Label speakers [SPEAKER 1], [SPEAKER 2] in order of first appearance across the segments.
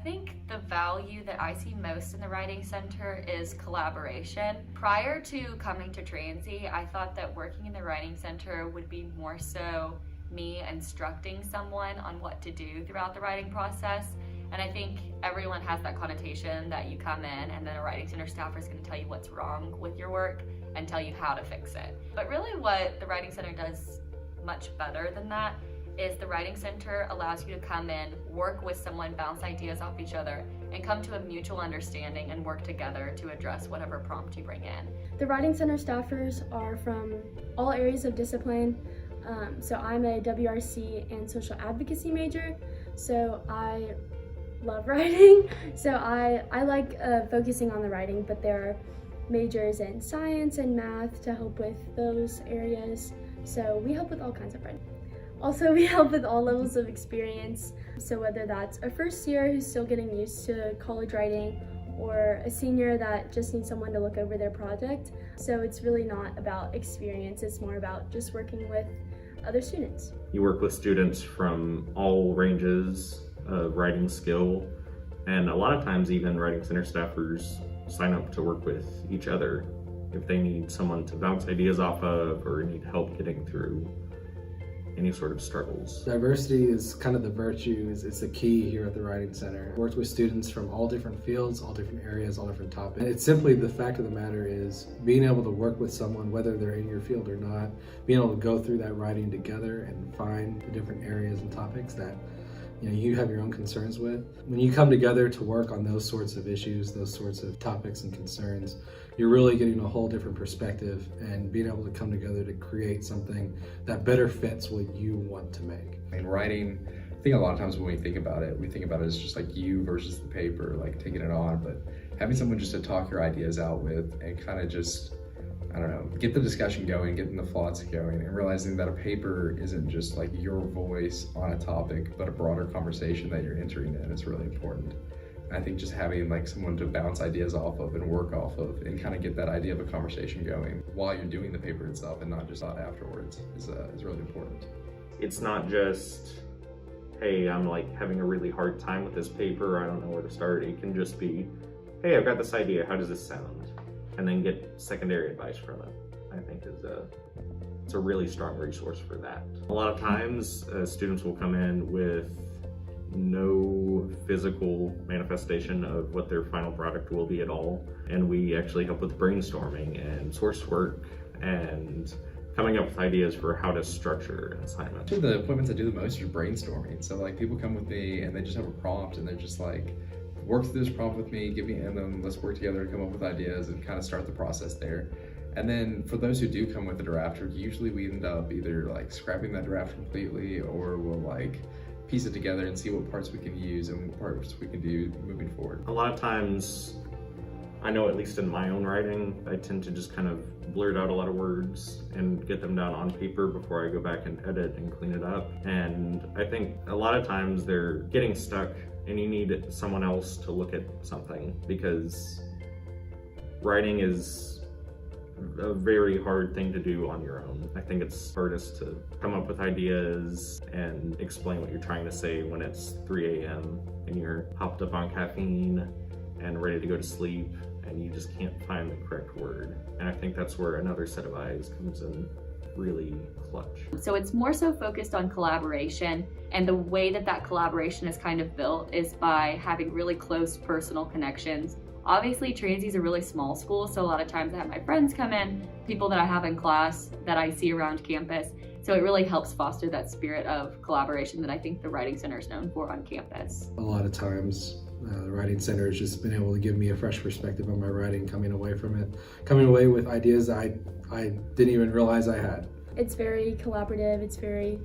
[SPEAKER 1] think the value that I see most in the Writing Center is collaboration. Prior to coming to Transy, I thought that working in the Writing Center would be more so me instructing someone on what to do throughout the writing process. And I think everyone has that connotation that you come in and then a Writing Center staffer is going to tell you what's wrong with your work and tell you how to fix it. But really what the Writing Center does much better than that is the Writing Center allows you to come in, work with someone, bounce ideas off each other, and come to a mutual understanding and work together to address whatever prompt you bring in.
[SPEAKER 2] The Writing Center staffers are from all areas of discipline. So I'm a WRC and social advocacy major, so I love writing. So I like focusing on the writing, but there are majors in science and math to help with those areas. So we help with all kinds of writing. Also, we help with all levels of experience. So whether that's a first year who's still getting used to college writing or a senior that just needs someone to look over their project. So it's really not about experience, it's more about just working with other students.
[SPEAKER 3] You work with students from all ranges of writing skill, and a lot of times even Writing Center staffers sign up to work with each other if they need someone to bounce ideas off of or need help getting through any sort of struggles.
[SPEAKER 4] Diversity is kind of the virtue, it's the key here at the Writing Center. Worked with students from all different fields, all different areas, all different topics. And it's simply the fact of the matter is being able to work with someone, whether they're in your field or not, being able to go through that writing together and find the different areas and topics that you have your own concerns with. When you come together to work on those sorts of issues, those sorts of topics and concerns, you're really getting a whole different perspective and being able to come together to create something that better fits what you want to make.
[SPEAKER 5] In writing, I think a lot of times when we think about it as just like you versus the paper, like taking it on, but having someone just to talk your ideas out with and kind of just, I don't know, get the discussion going, getting the thoughts going, and realizing that a paper isn't just like your voice on a topic, but a broader conversation that you're entering in is really important. And I think just having like someone to bounce ideas off of and work off of and kind of get that idea of a conversation going while you're doing the paper itself and not just afterwards is really important.
[SPEAKER 3] It's not just, hey, I'm like having a really hard time with this paper, I don't know where to start. It can just be, hey, I've got this idea, how does this sound? And then get secondary advice from it, I think it's a really strong resource for that. A lot of times students will come in with no physical manifestation of what their final product will be at all. And we actually help with brainstorming and source work and coming up with ideas for how to structure an assignment.
[SPEAKER 5] Actually, the appointments I do the most are brainstorming. So like people come with me and they just have a prompt and they're just like, work through this prompt with me, and then let's work together to come up with ideas and kind of start the process there. And then for those who do come with a draft, usually we end up either like scrapping that draft completely or we'll like piece it together and see what parts we can use and what parts we can do moving forward.
[SPEAKER 3] A lot of times, I know at least in my own writing, I tend to just kind of blurt out a lot of words and get them down on paper before I go back and edit and clean it up. And I think a lot of times they're getting stuck and you need someone else to look at something because writing is a very hard thing to do on your own. I think it's hardest to come up with ideas and explain what you're trying to say when it's 3 a.m. and you're hopped up on caffeine and ready to go to sleep and you just can't find the correct word. And I think that's where another set of eyes comes in really clutch.
[SPEAKER 1] So it's more so focused on collaboration, and the way that collaboration is kind of built is by having really close personal connections. Obviously, Transy is a really small school, so a lot of times I have my friends come in, people that I have in class that I see around campus. So it really helps foster that spirit of collaboration that I think the Writing Center is known for on campus.
[SPEAKER 4] A lot of times, the Writing Center has just been able to give me a fresh perspective on my writing, coming away from it, coming away with ideas that I didn't even realize I had.
[SPEAKER 2] It's very collaborative, it's very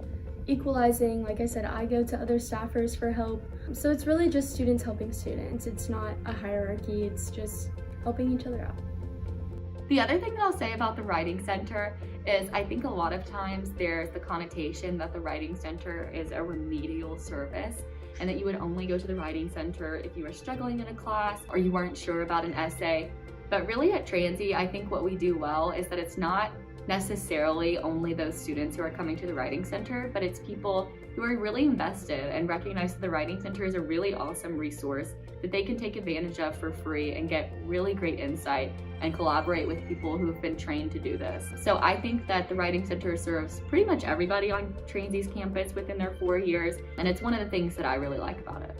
[SPEAKER 2] equalizing. Like I said, I go to other staffers for help. So it's really just students helping students. It's not a hierarchy, it's just helping each other out.
[SPEAKER 1] The other thing that I'll say about the Writing Center is I think a lot of times there's the connotation that the Writing Center is a remedial service and that you would only go to the Writing Center if you were struggling in a class or you weren't sure about an essay. But really at Transy, I think what we do well is that it's not necessarily only those students who are coming to the Writing Center, but it's people who are really invested and recognize that the Writing Center is a really awesome resource that they can take advantage of for free and get really great insight and collaborate with people who have been trained to do this. So I think that the Writing Center serves pretty much everybody on Transie's campus within their 4 years, and it's one of the things that I really like about it.